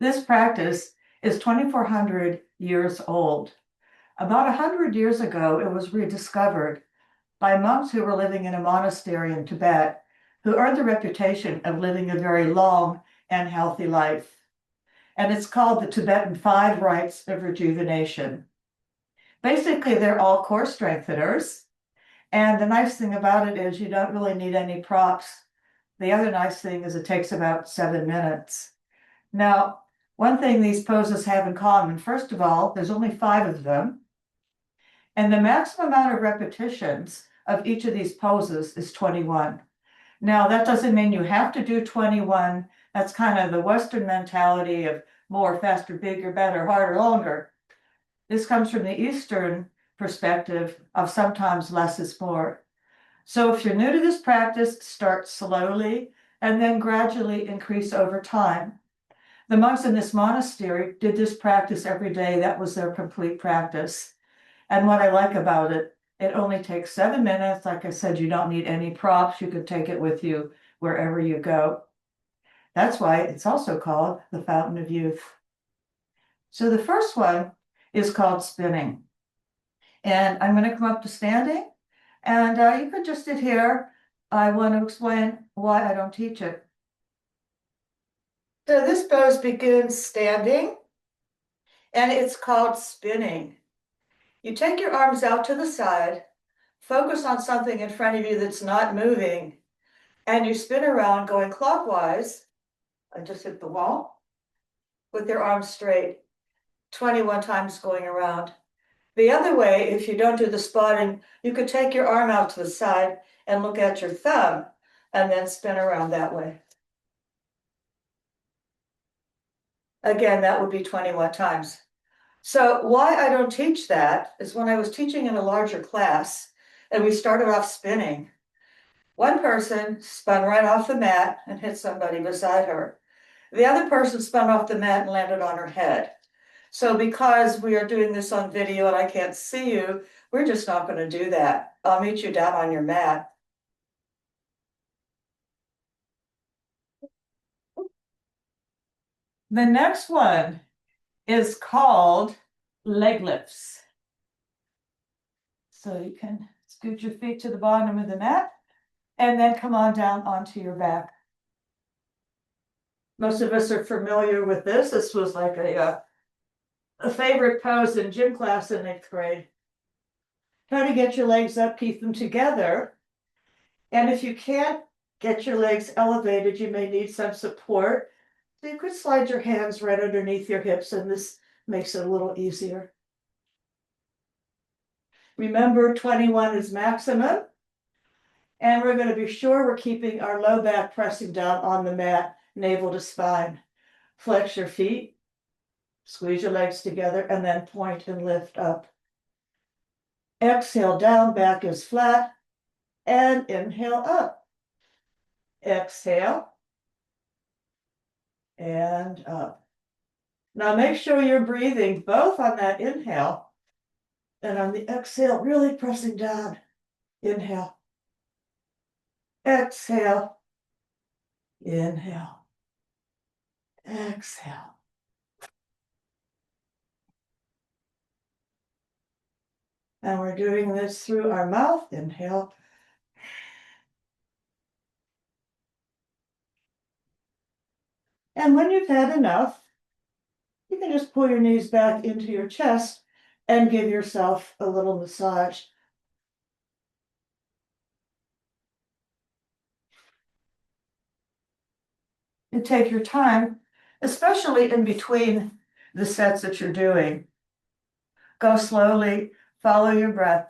This practice is 2,400 years old. About 100 years ago, it was rediscovered by monks who were living in a monastery in Tibet, who earned the reputation of living a very long and healthy life. And it's called the Tibetan Five Rites of Rejuvenation. Basically, they're all core strengtheners. And the nice thing about it is you don't really need any props. The other nice thing is it takes about 7 minutes. Now, one thing these poses have in common, first of all, there's only 5 of them. And the maximum amount of repetitions of each of these poses is 21. Now, that doesn't mean you have to do 21. That's kind of the Western mentality of more, faster, bigger, better, harder, longer. This comes from the Eastern perspective of sometimes less is more. So if you're new to this practice, start slowly and then gradually increase over time. The monks in this monastery did this practice every day. That was their complete practice. And what I like about it, it only takes 7 minutes. Like I said, you don't need any props. You could take it with you wherever you go. That's why it's also called the Fountain of Youth. So the first one is called spinning. And I'm going to come up to standing. And you could just sit here. I want to explain why I don't teach it. So this pose begins standing, and it's called spinning. You take your arms out to the side, focus on something in front of you that's not moving, and you spin around going clockwise. I just hit the wall with your arms straight, 21 times going around. The other way, if you don't do the spotting, you could take your arm out to the side and look at your thumb and then spin around that way. Again, that would be 21 times. So why I don't teach that is when I was teaching in a larger class and we started off spinning, one person spun right off the mat and hit somebody beside her. The other person spun off the mat and landed on her head. So because we are doing this on video and I can't see you, we're just not going to do that. I'll meet you down on your mat. The next one is called leg lifts. So you can scoot your feet to the bottom of the mat and then come on down onto your back. Most of us are familiar with this. This was like a favorite pose in gym class in 8th grade. Try to get your legs up, keep them together. And if you can't get your legs elevated, you may need some support. So you could slide your hands right underneath your hips, and this makes it a little easier. Remember, 21 is maximum. And we're going to be sure we're keeping our low back pressing down on the mat, navel to spine. Flex your feet, squeeze your legs together, and then point and lift up. Exhale down, back is flat, and inhale up. Exhale, and up. Now make sure you're breathing both on that inhale and on the exhale, really pressing down. Inhale. Exhale. Inhale. Exhale. And we're doing this through our mouth. Inhale. And when you've had enough, you can just pull your knees back into your chest and give yourself a little massage. And take your time, especially in between the sets that you're doing. Go slowly, follow your breath.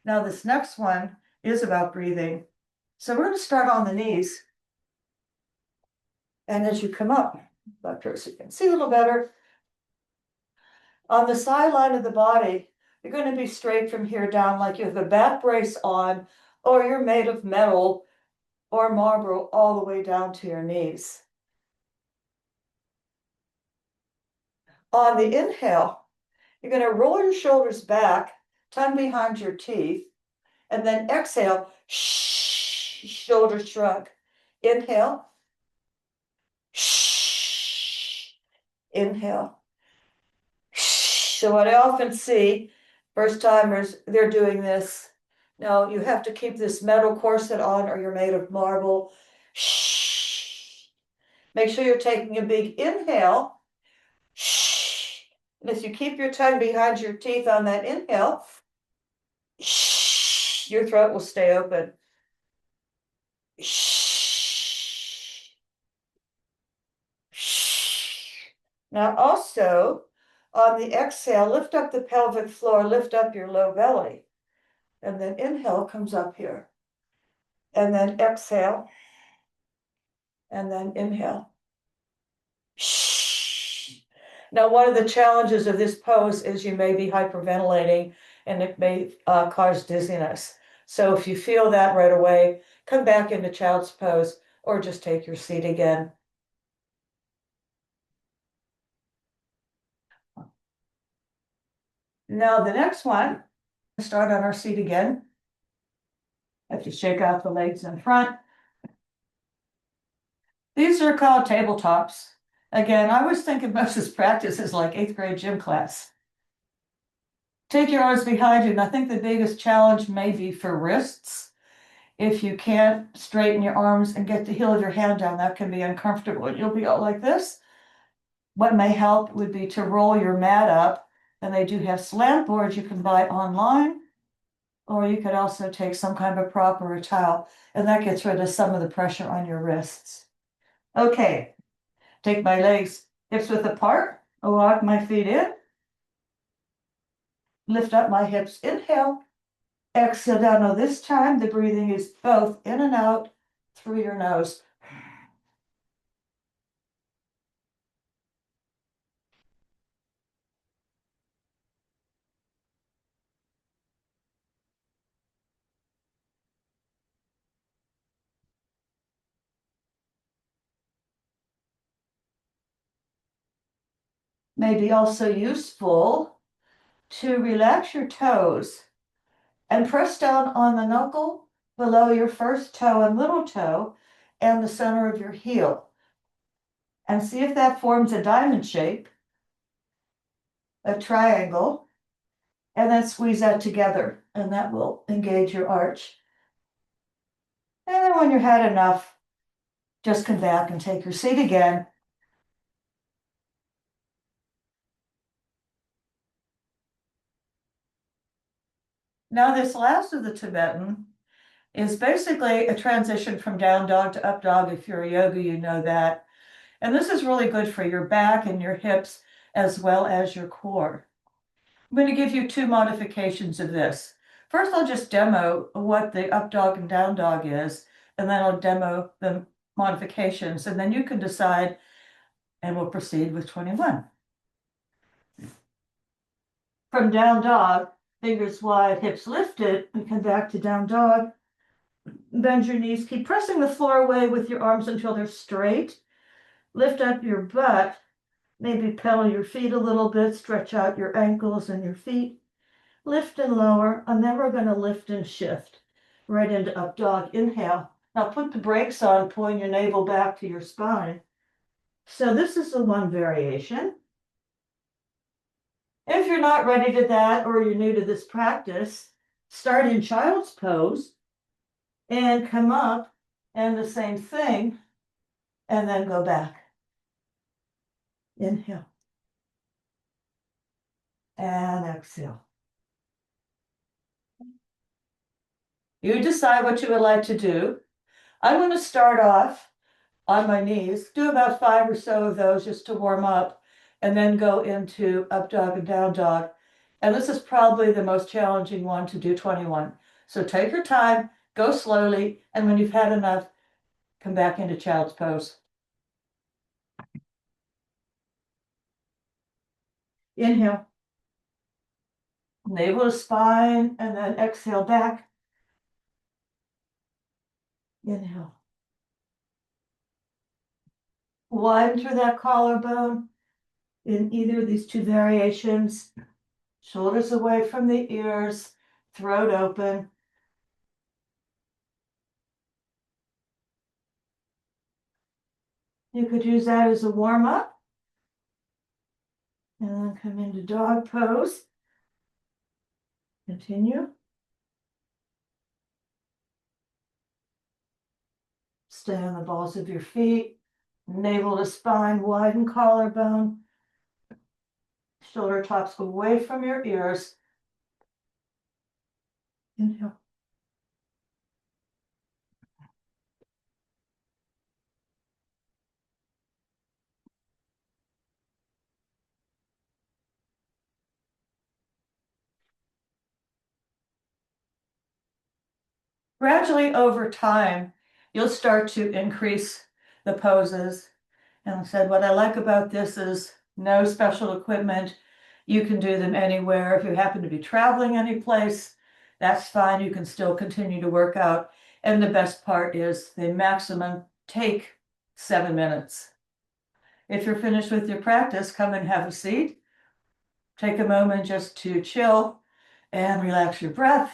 Now this next one is about breathing. So we're going to start on the knees. And as you come up, so you can see a little better. On the sideline of the body, you're going to be straight from here down like you have a back brace on, or you're made of metal or marble all the way down to your knees. On the inhale, you're going to roll your shoulders back, tongue behind your teeth, and then exhale, shoulders shrug. Inhale, Inhale. So what I often see, first timers, they're doing this. Now you have to keep this metal corset on or you're made of marble. Make sure you're taking a big inhale. And as you keep your tongue behind your teeth on that inhale, your throat will stay open. Now also, on the exhale, lift up the pelvic floor, lift up your low belly. And then inhale comes up here. And then exhale. And then inhale. Now, one of the challenges of this pose is you may be hyperventilating and it may cause dizziness. So if you feel that right away, come back into child's pose or just take your seat again. Now the next one, start on our seat again. Have to shake out the legs in front. These are called tabletops. Again, I was thinking most of this practice is like 8th grade gym class. Take your arms behind you, and I think the biggest challenge may be for wrists. If you can't straighten your arms and get the heel of your hand down, that can be uncomfortable. You'll be all like this. What may help would be to roll your mat up, and they do have slant boards you can buy online, or you could also take some kind of a prop or a towel, and that gets rid of some of the pressure on your wrists. Okay, take my legs hips width apart, walk my feet in, lift up my hips, inhale, exhale down. Now this time the breathing is both in and out through your nose. May be also useful to relax your toes and press down on the knuckle below your first toe and little toe and the center of your heel. And see if that forms a diamond shape, a triangle, and then squeeze that together, and that will engage your arch. And then when you've had enough, just come back and take your seat again. Now this last of the Tibetan is basically a transition from down dog to up dog. If you're a yogi, you know that. And this is really good for your back and your hips as well as your core. I'm going to give you two modifications of this. First, I'll just demo what the up dog and down dog is, and then I'll demo the modifications, and then you can decide, and we'll proceed with 21. From down dog, fingers wide, hips lifted, and come back to down dog. Bend your knees, keep pressing the floor away with your arms until they're straight. Lift up your butt, maybe pedal your feet a little bit, stretch out your ankles and your feet. Lift and lower, and then we're going to lift and shift right into up dog. Inhale. Now put the brakes on, pulling your navel back to your spine. So this is the one variation. If you're not ready to that, or you're new to this practice, start in child's pose and come up and the same thing, and then go back. Inhale. And exhale. You decide what you would like to do. I'm going to start off on my knees, do about 5 or so of those just to warm up, and then go into up dog and down dog. And this is probably the most challenging one to do 21. So take your time, go slowly, and when you've had enough, come back into child's pose. Inhale. Navel to spine, and then exhale back. Inhale. Widen through that collarbone in either of these two variations. Shoulders away from the ears, throat open. You could use that as a warm-up, And then come into dog pose. Continue. Stay on the balls of your feet. Navel to spine, widen collarbone. Shoulder tops away from your ears. Inhale. Gradually over time, you'll start to increase the poses. And I said, what I like about this is no special equipment. You can do them anywhere. If you happen to be traveling any place, that's fine. You can still continue to work out. And the best part is the maximum take 7 minutes. If you're finished with your practice, come and have a seat. Take a moment just to chill and relax your breath.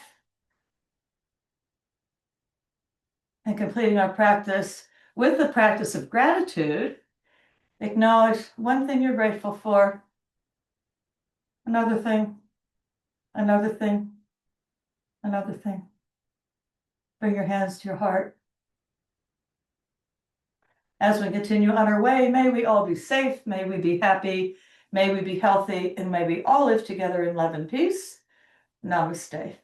And completing our practice with the practice of gratitude, acknowledge one thing you're grateful for, another thing, another thing, another thing. Bring your hands to your heart. As we continue on our way, may we all be safe, may we be happy, may we be healthy, and may we all live together in love and peace. Namaste.